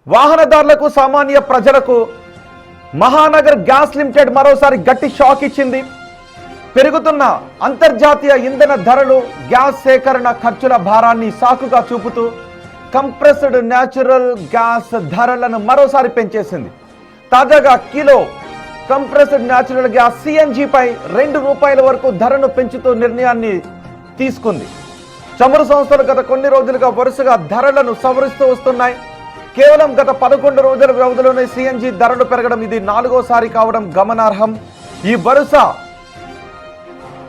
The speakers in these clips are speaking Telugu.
వాహనదారులకు సామాన్య ప్రజలకు మహానగర్ గ్యాస్ లిమిటెడ్ మరోసారి గట్టి షాక్ ఇచ్చింది. పెరుగుతున్న అంతర్జాతీయ ఇంధన ధరలు గ్యాస్ సేకరణ ఖర్చుల భారాన్ని సాకుగా చూపుతూ కంప్రెస్డ్ న్యాచురల్ గ్యాస్ ధరలను మరోసారి పెంచేసింది. తాజాగా కిలో కంప్రెస్డ్ న్యాచురల్ గ్యాస్ సిఎన్జిపై ₹2 వరకు ధరను పెంచుతూ నిర్ణయాన్ని తీసుకుంది. చమురు సంస్థలు గత కొన్ని రోజులుగా వరుసగా ధరలను సవరిస్తూ వస్తున్నాయి. కేవలం గత 11 రోజుల వ్యవధిలోనే సిఎన్జి ధరలు పెరగడం ఇది 4వసారి కావడం గమనార్హం. ఈ వరుస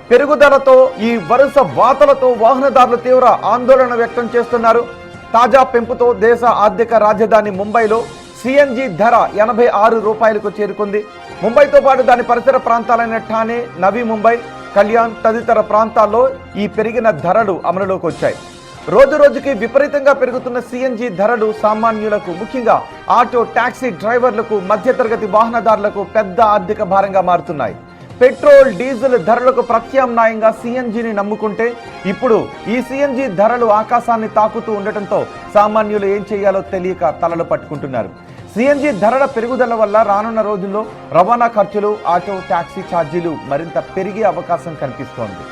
పెరుగుదలతో ఈ వరుస వాతలతో వాహనదారులు తీవ్ర ఆందోళన వ్యక్తం చేస్తున్నారు. తాజా పెంపుతో దేశ ఆర్థిక రాజధాని ముంబైలో సిఎన్జి ధర ₹86కు చేరుకుంది. ముంబైతో పాటు దాని పరిసర ప్రాంతాలైన ఠానే, నవీ ముంబై, కళ్యాణ్ తదితర ప్రాంతాల్లో ఈ పెరిగిన ధరలు అమలులోకి వచ్చాయి. రోజు రోజుకి విపరీతంగా పెరుగుతున్న సిఎన్జి ధరలు సామాన్యులకు, ముఖ్యంగా ఆటో, టాక్సీ డ్రైవర్లకు, మధ్యతరగతి వాహనదారులకు పెద్ద ఆర్థిక భారంగా మారుతున్నాయి. పెట్రోల్, డీజిల్ ధరలకు ప్రత్యామ్నాయంగా సిఎన్జిని నమ్ముకుంటే ఇప్పుడు ఈ సిఎన్జి ధరలు ఆకాశాన్ని తాకుతూ ఉండటంతో సామాన్యులు ఏం చేయాలో తెలియక తలలు పట్టుకుంటున్నారు. సిఎన్జి ధరల పెరుగుదల వల్ల రానున్న రోజుల్లో రవాణా ఖర్చులు, ఆటో, టాక్సీ ఛార్జీలు మరింత పెరిగే అవకాశం కనిపిస్తోంది.